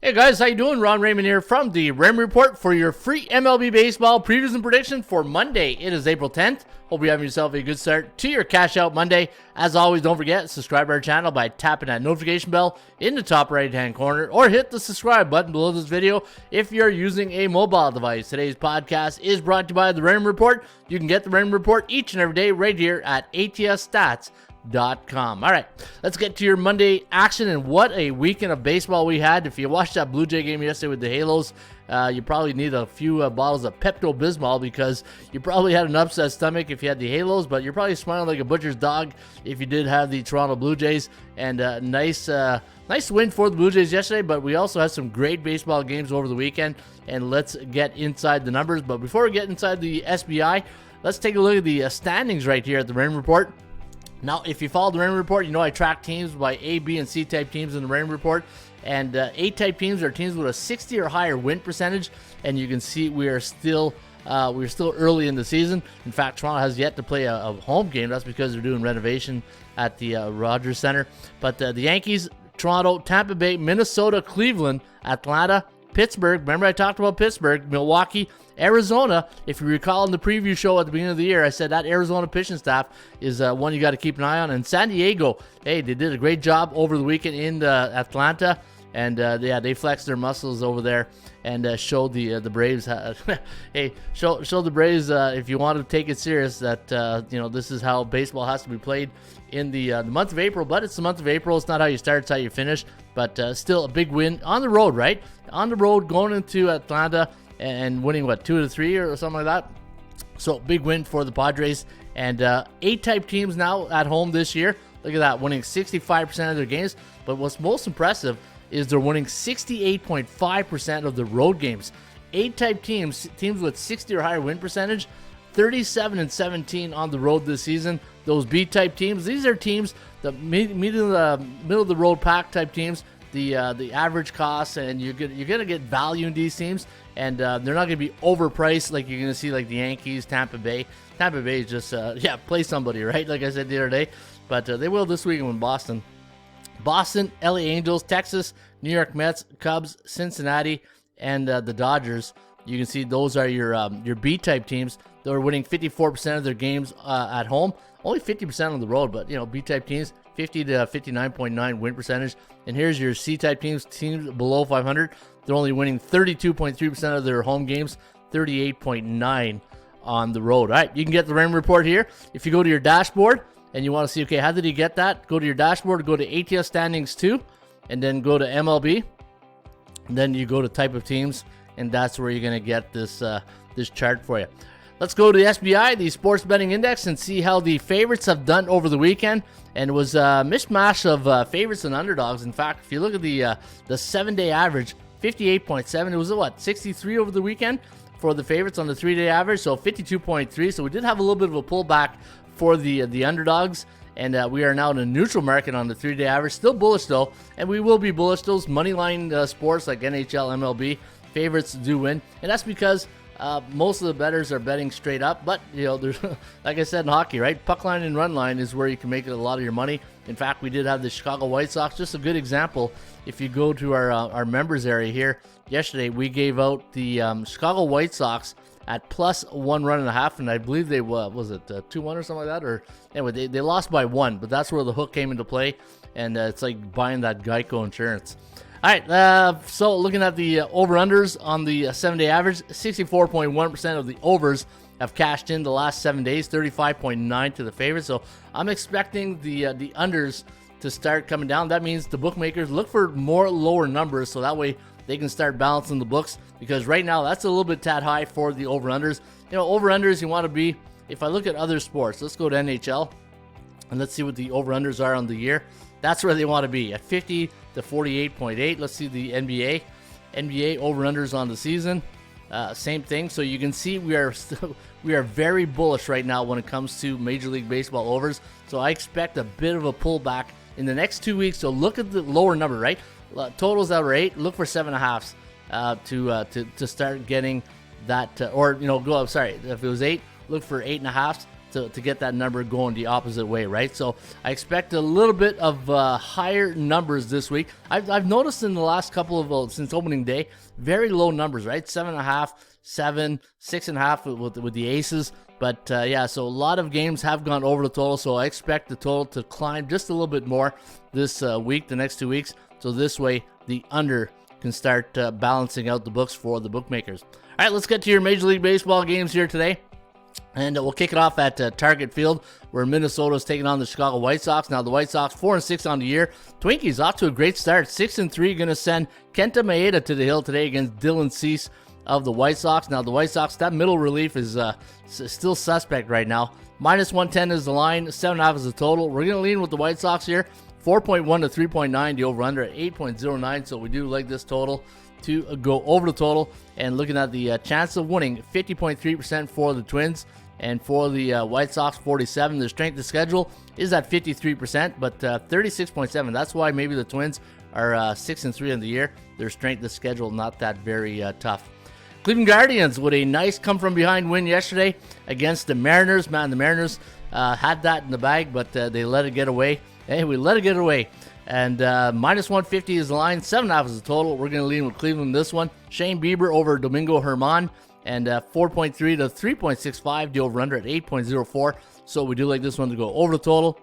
Hey guys, how you doing? Ron Raymond here from the Raymond Report for your free MLB Baseball previews and predictions for Monday. It is April 10th. Hope you're having yourself a good start to your Cash Out Monday. As always, don't forget, subscribe to our channel by tapping that notification bell in the top right-hand corner or hit the subscribe button below this video if you're using a mobile device. Today's podcast is brought to you by the Raymond Report. You can get the Raymond Report each and every day right here at ATSstats.com. All right, let's get to your Monday action, and what a weekend of baseball we had. If you watched that Blue Jay game yesterday with the Halos, you probably need a few bottles of Pepto-Bismol because you probably had an upset stomach if you had the Halos, but you're probably smiling like a butcher's dog if you did have the Toronto Blue Jays. And nice win for the Blue Jays yesterday, but we also had some great baseball games over the weekend, and let's get inside the numbers. But before we get inside the SBI, let's take a look at the standings right here at the Raymond Report. Now, if you follow the Raymond Report, you know I track teams by A, B, and C type teams in the Raymond Report. And A type teams are teams with a 60 or higher win percentage. And you can see we're still early in the season. In fact, Toronto has yet to play a home game. That's because they're doing renovation at the Rogers Center. But the Yankees, Toronto, Tampa Bay, Minnesota, Cleveland, Atlanta, Pittsburgh. Remember I talked about Pittsburgh, Milwaukee, Arizona. If you recall in the preview show at the beginning of the year, I said that Arizona pitching staff is one you got to keep an eye on. And San Diego, hey, they did a great job over the weekend in Atlanta, and they flexed their muscles over there and showed the Braves. Hey, show the Braves if you want to take it serious that this is how baseball has to be played in the month of April. But it's the month of April. It's not how you start; it's how you finish. But still a big win on the road, right? On the road, going into Atlanta and winning, 2-3 or something like that. So big win for the Padres. And 8 type teams now at home this year. Look at that, winning 65% of their games. But what's most impressive is they're winning 68.5% of the road games. 8 type teams with 60 or higher win percentage, 37-17 on the road this season. Those B type teams, these are teams, the middle of the road pack type teams. The average costs, and you're gonna get value in these teams, and they're not gonna be overpriced like you're gonna see like the Yankees, Tampa Bay. Tampa Bay is just play somebody, right? Like I said the other day, but they will this weekend with Boston, LA Angels, Texas, New York Mets, Cubs, Cincinnati, and the Dodgers. You can see those are your B type teams. They're winning 54% of their games at home, only 50% on the road, but B type teams 50 to 59.9 win percentage. And here's your C-type teams below 500. They're only winning 32.3% of their home games, 38.9 on the road. All right, you can get the Raymond Report here. If you go to your dashboard and you want to see, okay, how did he get that? Go to your dashboard, go to ATS Standings 2, and then go to MLB. And then you go to type of teams, and that's where you're going to get this chart for you. Let's go to the SBI, the Sports Betting Index, and see how the favorites have done over the weekend. And it was a mishmash of favorites and underdogs. In fact, if you look at the 7-day average, 58.7. It was 63 over the weekend for the favorites on the 3-day average, so 52.3. So we did have a little bit of a pullback for the underdogs. And we are now in a neutral market on the 3-day average. Still bullish, though, and we will be bullish. Those moneyline sports like NHL, MLB, favorites do win. And that's because most of the bettors are betting straight up, but there's like I said in hockey, right? Puck line and run line is where you can make a lot of your money. In fact, we did have the Chicago White Sox, just a good example. If you go to our members area here, yesterday we gave out the Chicago White Sox at plus 1.5 runs, and I believe they was it 2-1 or something like that, or anyway they lost by 1, but that's where the hook came into play, and it's like buying that Geico insurance. All right, so looking at the over-unders on the 7-day average, 64.1% of the overs have cashed in the last 7 days, 35.9 to the favorites. So I'm expecting the unders to start coming down. That means the bookmakers look for more lower numbers, so that way they can start balancing the books, because right now that's a little bit tad high for the over-unders. Over-unders you want to be, if I look at other sports, let's go to NHL, and let's see what the over-unders are on the year. That's where they want to be, at 50 to 48.8. Let's see the NBA over-unders on the season. Same thing. So you can see we are very bullish right now when it comes to Major League Baseball overs. So I expect a bit of a pullback in the next 2 weeks. So look at the lower number, right? Totals that were 8. Look for 7.5 to start getting that. If it was 8, look for 8.5 to get that number going the opposite way, right? So I expect a little bit of higher numbers this week. I've noticed in the last couple of, since opening day, very low numbers, right? 7.5, 7, 6.5 with the aces. But yeah, so a lot of games have gone over the total, so I expect the total to climb just a little bit more this week, the next 2 weeks. So this way, the under can start balancing out the books for the bookmakers. All right, let's get to your Major League Baseball games here today. And we'll kick it off at Target Field, where Minnesota is taking on the Chicago White Sox. Now, the White Sox 4-6 on the year. Twinkies off to a great start, 6-3. Going to send Kenta Maeda to the hill today against Dylan Cease of the White Sox. Now, the White Sox, that middle relief is still suspect right now. -110 is the line, 7.5 is the total. We're going to lean with the White Sox here. 4.1 to 3.9, the over-under at 8.09. So we do like this total to go over the total. And looking at the chance of winning, 50.3% for the Twins, and for the White Sox, 47. Their strength of schedule is at 53%, but 36.7. That's why maybe the Twins are 6-3 in the year. Their strength of schedule not that very tough. Cleveland Guardians with a nice come-from-behind win yesterday against the Mariners. Man, the Mariners had that in the bag, but they let it get away. Hey, we let it get away. And -150 is the line, 7.5 is the total. We're going to lean with Cleveland this one. Shane Bieber over Domingo Germán, and 4.3 to 3.65, the over-under at 8.04. So we do like this one to go over the total.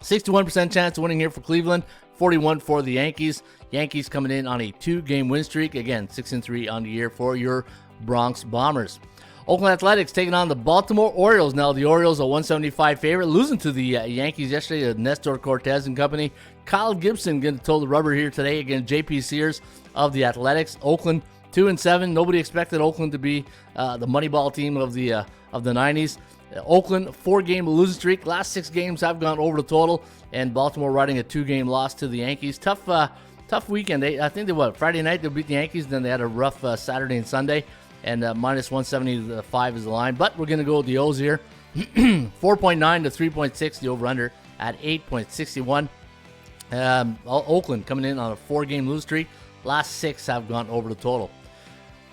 61% chance of winning here for Cleveland, 41 for the Yankees. Yankees coming in on a 2-game win streak. Again, 6-3 on the year for your Bronx Bombers. Oakland Athletics taking on the Baltimore Orioles. Now, the Orioles are 175 favorite, losing to the Yankees yesterday, Nestor Cortez and company. Kyle Gibson going to toe the rubber here today against J.P. Sears of the Athletics. Oakland 2-7. Nobody expected Oakland to be the Moneyball team of the 90s. Oakland 4-game losing streak. Last 6 games have gone over the total, and Baltimore riding a 2-game loss to the Yankees. Tough weekend. I think Friday night they beat the Yankees. Then they had a rough Saturday and Sunday. And -175 is the line. But we're going to go with the O's here. 4.9 to 3.6, the over-under at 8.61. Oakland coming in on a 4-game lose streak. Last 6 have gone over the total.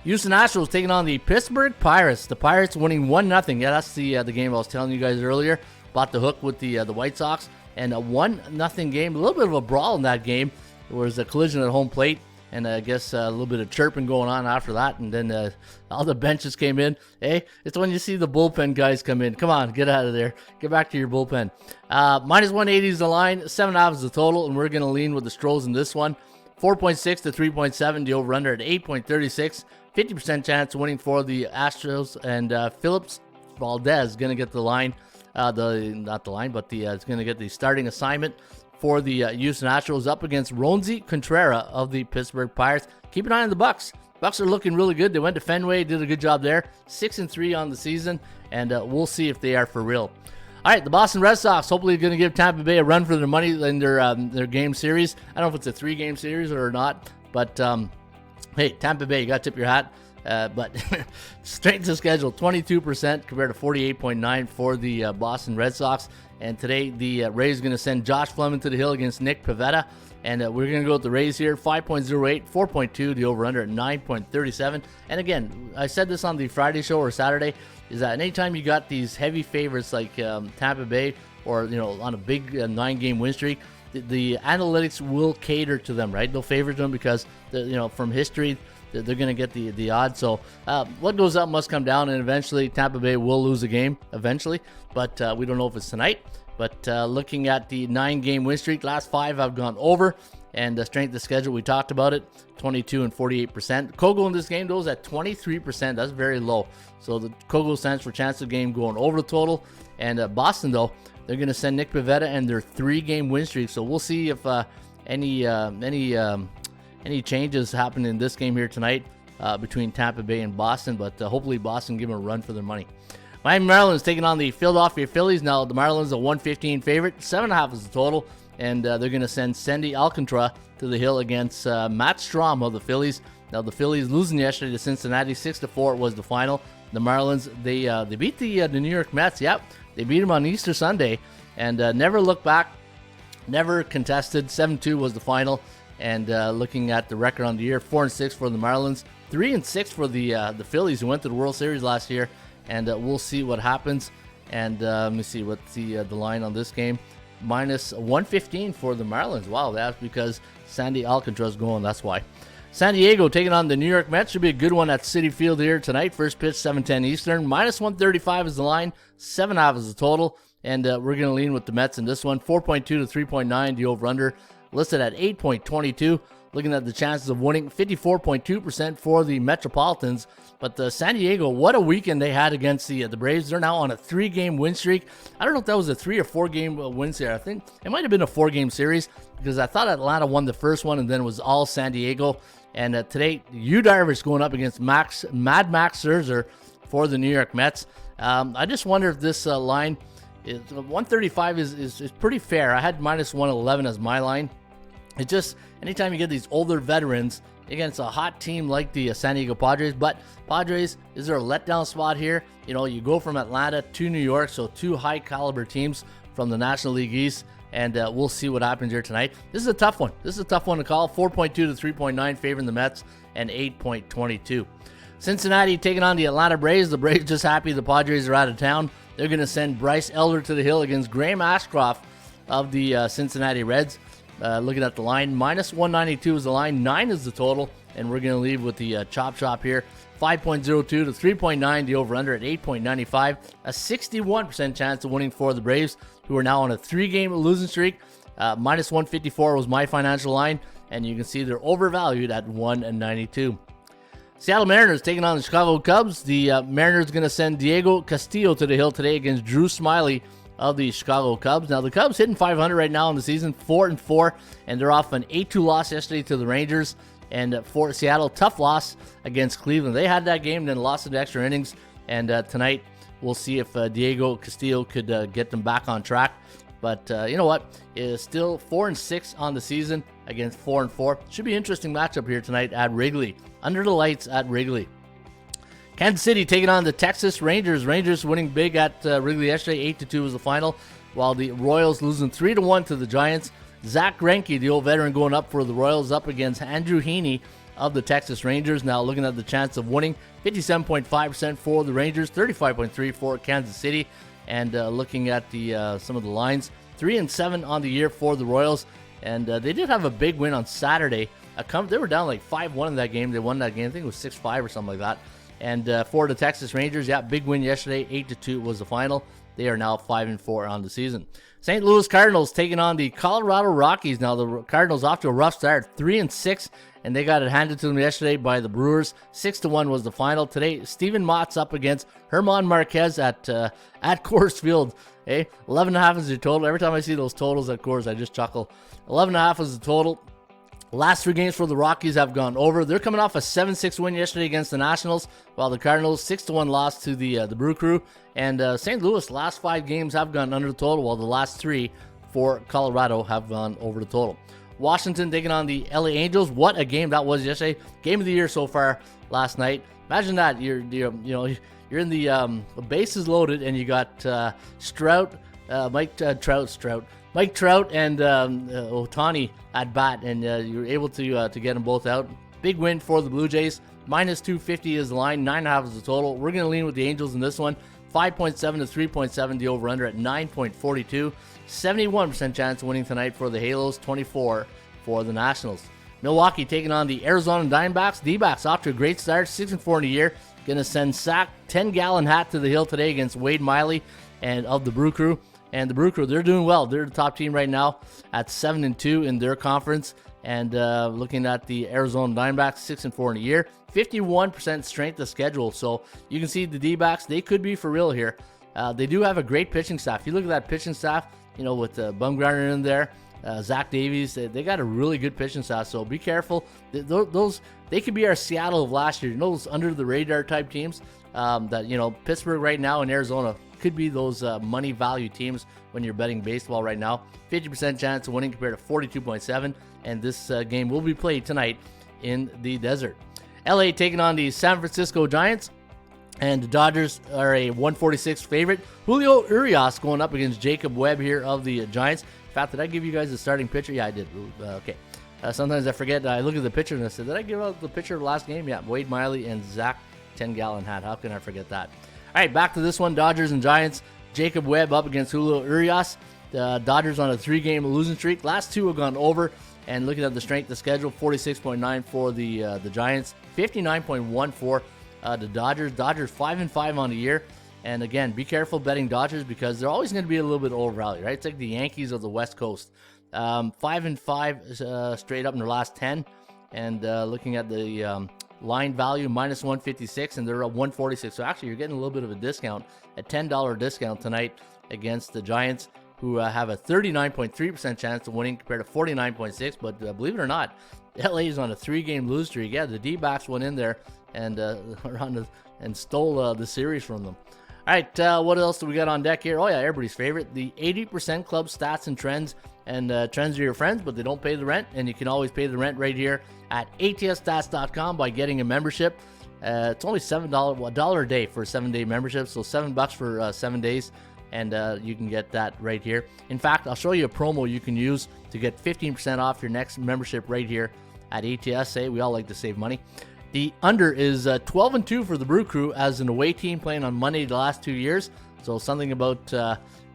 Houston Astros taking on the Pittsburgh Pirates. The Pirates winning 1-0. Yeah, that's the game I was telling you guys earlier. Bought the hook with the White Sox. And a 1-0 game. A little bit of a brawl in that game. There was a collision at home plate. And I guess a little bit of chirping going on after that. And then all the benches came in. Hey, it's when you see the bullpen guys come in. Come on, get out of there. Get back to your bullpen. -180 is the line. 7.5 is the total. And we're going to lean with the Stros in this one. 4.6 to 3.7. The over-under at 8.36. 50% chance of winning for the Astros. And Phillips Valdez going to get the line. It's going to get the starting assignment for the Houston Astros up against Ronzi Contreras of the Pittsburgh Pirates. Keep an eye on the Bucks. Bucks are looking really good. They went to Fenway, did a good job there. 6-3 on the season, and we'll see if they are for real. All right, the Boston Red Sox hopefully going to give Tampa Bay a run for their money in their game series. I don't know if it's a 3-game series or not, but hey, Tampa Bay, you got to tip your hat. But strength of schedule, 22% compared to 48.9 for the Boston Red Sox. And today, the Rays are going to send Josh Fleming to the hill against Nick Pivetta. And we're going to go with the Rays here, 5.08, 4.2, the over-under at 9.37. And again, I said this on the Friday show or Saturday, is that anytime you got these heavy favorites like Tampa Bay or, on a big 9-game win streak, the analytics will cater to them, right? They'll favor them because, from history, they're going to get the odds. So what goes up must come down, and eventually Tampa Bay will lose a game eventually, but we don't know if it's tonight. But looking at the 9-game win streak, last 5 have gone over, and the strength of schedule, we talked about it, 22 and 48%. Kogo in this game, though, is at 23%. That's very low. So the Kogo stands for chance of game going over the total. And Boston, though, they're going to send Nick Pivetta and their 3-game win streak. So we'll see if any changes happen in this game here tonight between Tampa Bay and Boston, but hopefully Boston give them a run for their money. Miami Marlins taking on the Philadelphia Phillies. Now, the Marlins are 115 favorite. 7.5 is the total, and they're going to send Sandy Alcantara to the hill against Matt Strahm of the Phillies. Now, the Phillies losing yesterday to Cincinnati, 6-4 was the final. The Marlins, they beat the New York Mets. Yep, they beat them on Easter Sunday, and never looked back, never contested. 7-2 was the final. And looking at the record on the year, 4-6 for the Marlins, 3-6 for the Phillies, who went to the World Series last year. And we'll see what happens And let me see what's the line on this game. Minus 115 for the Marlins. Wow, that's because Sandy Alcantara's going. That's why. San Diego taking on the New York Mets. Should be a good one at Citi Field here tonight. First pitch, 7:10 Eastern. Minus 135 is the line. 7.5 is the total. And we're going to lean with the Mets in this one. 4.2 to 3.9. The over-under listed at 8.22. Looking at the chances of winning, 54.2% for the Metropolitans. But San Diego, what a weekend they had against the Braves. They're now on a 3-game win streak. I don't know if that was a 3 or 4 game win series. I think it might have been a 4-game series because I thought Atlanta won the first one and then it was all San Diego. And today, Yu Darvish going up against Mad Max Scherzer for the New York Mets. I just wonder if this line, 135 is pretty fair. I had minus 111 as my line. It just, anytime you get these older veterans against a hot team like the San Diego Padres, but Padres, is there a letdown spot here? You know, you go from Atlanta to New York, so 2 high caliber teams from the National League East, and we'll see what happens here tonight. This is a tough one. This is a tough one to call. 4.2 to 3.9 favoring the Mets, and 8.22. Cincinnati taking on the Atlanta Braves. The Braves just happy the Padres are out of town. They're going to send Bryce Elder to the hill against Graham Ashcroft of the Cincinnati Reds. Looking at the line, minus 192 is the line, 9 is the total, and we're going to leave with the chop shop here. 5.02 to 3.9, the over-under at 8.95. A 61% chance of winning for the Braves, who are now on a 3-game losing streak. Minus 154 was my financial line, and you can see they're overvalued at 192. Seattle Mariners taking on the Chicago Cubs. The Mariners going to send Diego Castillo to the hill today against Drew Smyly of the Chicago Cubs. Now, the Cubs hitting 500 right now in the season, 4-4, and they're off an 8-2 loss yesterday to the Rangers. And for Seattle, tough loss against Cleveland. They had that game, then lost in extra innings. And tonight, we'll see if Diego Castillo could get them back on track. But you know what? It's still 4-6 on the season against 4-4. Should be an interesting matchup here tonight at Wrigley. Under the lights at Wrigley. Kansas City taking on the Texas Rangers. Rangers winning big at Wrigley yesterday. 8-2 was the final, while the Royals losing 3-1 to the Giants. Zach Greinke, the old veteran, going up for the Royals up against Andrew Heaney of the Texas Rangers. Now looking at the chance of winning, 57.5% for the Rangers, 35.3% for Kansas City. And looking at the some of the lines, 3-7 on the year for the Royals. And they did have a big win on Saturday. They were down like 5-1 in that game. They won that game. I think it was 6-5 or something like that. And for the Texas Rangers, yeah, big win yesterday. 8-2 was the final. They are now 5-4 on the season. St. Louis Cardinals taking on the Colorado Rockies. Now the Cardinals off to a rough start, 3-6, and they got it handed to them yesterday by the Brewers. 6-1 was the final. Today, Steven Mott's up against Herman Marquez at Coors Field. Hey, 11.5 is your total. Every time I see those totals at Coors, I just chuckle. 11.5 is the total. Last 3 games for the Rockies have gone over. They're coming off a 7-6 win yesterday against the Nationals, while the Cardinals 6-1 loss to the Brew Crew. And St. Louis, last 5 games have gone under the total, while the last 3 for Colorado have gone over the total. Washington taking on the LA Angels. What a game that was yesterday. Game of the year so far last night. Imagine that you're in the bases loaded and you got Mike Trout and Ohtani at bat, and you were able to get them both out. Big win for the Blue Jays. Minus 250 is the line. 9.5 is the total. We're going to lean with the Angels in this one. 5.7 to 3.7, the over-under at 9.42. 71% chance of winning tonight for the Halos. 24 for the Nationals. Milwaukee taking on the Arizona Diamondbacks. D-backs off to a great start. 6-4 in the year. Going to send Sack 10-gallon hat to the hill today against Wade Miley and of the Brew Crew. And the Brew Crew, they're doing well. They're the top team right now at 7-2 in their conference. And looking at the Arizona Diamondbacks, 6-4 in a year, 51% strength of schedule. So you can see the D-backs, they could be for real here. They do have a great pitching staff. If you look at that pitching staff, with Bumgarner in there, Zach Davies, they got a really good pitching staff. So be careful. Those they could be our Seattle of last year. Those under the radar type teams that Pittsburgh right now and Arizona could be those money value teams when you're betting baseball right now. 50% chance of winning compared to 42.7, and this game will be played tonight in the desert. LA taking on the San Francisco Giants, and the Dodgers are a 146 favorite. Julio Urias going up against Jacob Webb here of the Giants. In fact, did I give you guys the starting pitcher? Yeah, I did. Okay. Sometimes I forget. I look at the pitcher and I said, did I give out the pitcher of the last game? Yeah, Wade Miley and Zach 10-gallon hat. How can I forget that? All right, back to this one, Dodgers and Giants. Jacob Webb up against Julio Urias. The Dodgers on a 3-game losing streak. Last 2 have gone over. And looking at the strength of schedule, 46.9 for the Giants, 59.1 for the Dodgers. Dodgers 5-5 on the year. And again, be careful betting Dodgers because they're always going to be a little bit overvalued, right? It's like the Yankees of the West Coast. 5-5 straight up in their last 10. And looking at the line value, minus 156, and they're at 146. So actually, you're getting a little bit of a discount, a $10 discount tonight against the Giants, who have a 39.3% chance of winning compared to 49.6%. But believe it or not, LA is on a 3-game lose streak. Yeah, the D-backs went in there and stole the series from them. All right, what else do we got on deck here? Oh, yeah, everybody's favorite, the 80% Club stats and trends. And trends are your friends, but they don't pay the rent. And you can always pay the rent right here at atsstats.com by getting a membership. It's only $7 a day for a 7-day membership, so $7 for 7 days. And you can get that right here. In fact, I'll show you a promo you can use to get 15% off your next membership right here at ATS. We all like to save money. The under is 12-2 for the Brew Crew as an away team playing on Monday the last 2 years. So something about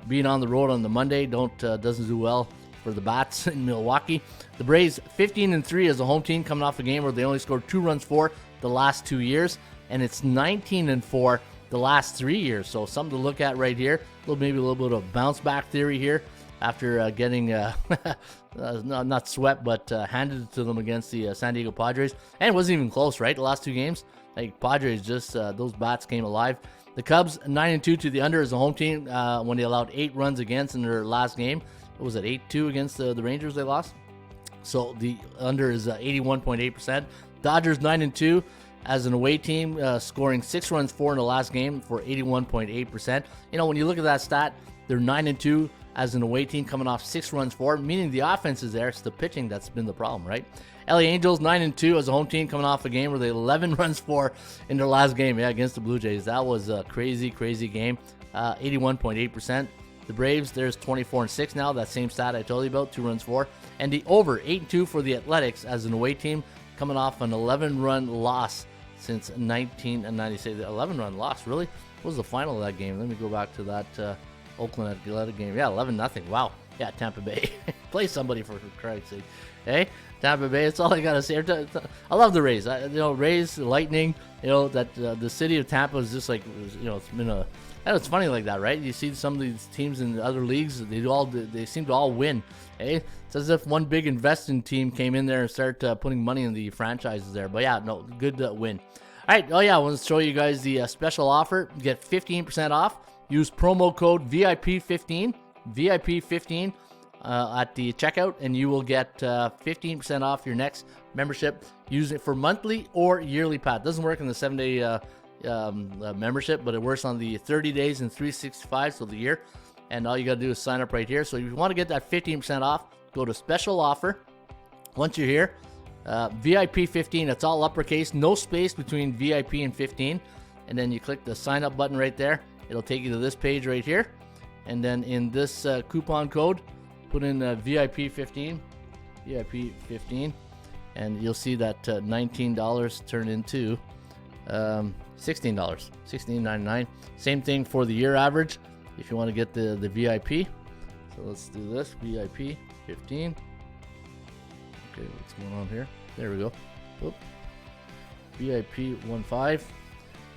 being on the road on the Monday doesn't do well for the Bats in Milwaukee. The Braves 15-3 as a home team, coming off a game where they only scored 2 runs for the last 2 years, and it's 19-4 the last 3 years. So something to look at right here. Maybe a little bit of bounce back theory here after getting not swept, but handed it to them against the San Diego Padres. And it wasn't even close, right? The last 2 games, like Padres just those bats came alive. The Cubs 9-2 to the under as a home team when they allowed 8 runs against in their last game. What was it, 8-2 against the Rangers they lost? So the under is 81.8%. Dodgers 9-2 as an away team, scoring 6 runs for in the last game for 81.8%. You know, when you look at that stat, they're 9-2 as an away team coming off 6 runs for, meaning the offense is there. It's the pitching that's been the problem, right? LA Angels 9-2 as a home team coming off a game where they 11 runs for in their last game, against the Blue Jays. That was a crazy game. 81.8%. The Braves, there's 24-6 now. That same stat I told you about, 2 runs for. And the over 8-2 for the Athletics as an away team, coming off an 11-run loss since 1996. The 11-run loss, really? What was the final of that game? Let me go back to that Oakland Athletic game. Yeah, 11-0. Wow. Yeah, Tampa Bay. Play somebody for Christ's sake. Hey, Tampa Bay. That's all I gotta say. I love the Rays. Rays, Lightning. That the city of Tampa is just like, it's been it's funny like that, right? You see some of these teams in the other leagues, they seem to all win. Hey, it's as if one big investing team came in there and started putting money in the franchises there. But yeah, no, good win. All right. Oh yeah, I want to show you guys the special offer. Get 15% off. Use promo code VIP15 at the checkout, and you will get 15% off your next membership. Use it for monthly or yearly pass. It doesn't work in the 7-day membership, but it works on the 30 days and 365, so the year. And all you got to do is sign up right here. So if you want to get that 15% off, go to special offer. Once you're here, VIP 15, it's all uppercase, no space between VIP and 15. And then you click the sign up button right there. It'll take you to this page right here. And then in this coupon code, put in VIP 15, and you'll see that $19 turn into $16, $16.99. Same thing for the year average if you want to get the VIP. So let's do this, VIP 15. Okay, what's going on here? There we go. Oop. VIP 15.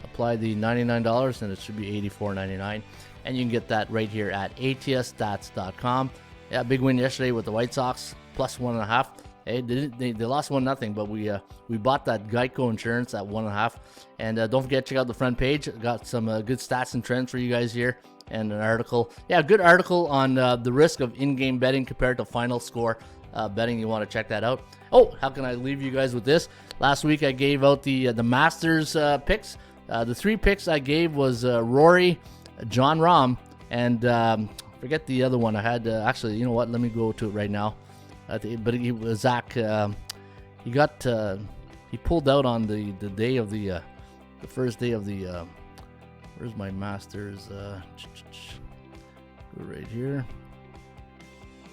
Apply the $99 and it should be $84.99. And you can get that right here at atsstats.com. Yeah, big win yesterday with the White Sox, plus 1.5. Hey, they lost 1-0, but we bought that Geico insurance at 1.5. And don't forget, check out the front page. Got some good stats and trends for you guys here, and an article. Yeah, a good article on the risk of in-game betting compared to final score betting. You want to check that out. Oh, how can I leave you guys with this? Last week I gave out the Masters picks. The 3 picks I gave was Rory, John Rahm, and forget the other one. I had actually, you know what? Let me go to it right now. But he was Zach. He pulled out on the day of the first day of the. Where's my Masters? Go right here.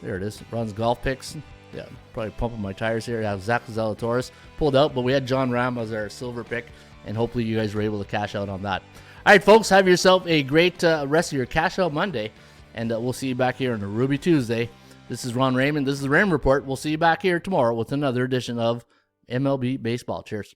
There it is. Ron's golf picks. Yeah, probably pumping my tires here. I have Zach Zalatoris pulled out, but we had John Rahm as our silver pick, and hopefully you guys were able to cash out on that. All right, folks, have yourself a great rest of your Cash Out Monday, and we'll see you back here on a Ruby Tuesday. This is Ron Raymond. This is the Raymond Report. We'll see you back here tomorrow with another edition of MLB Baseball. Cheers.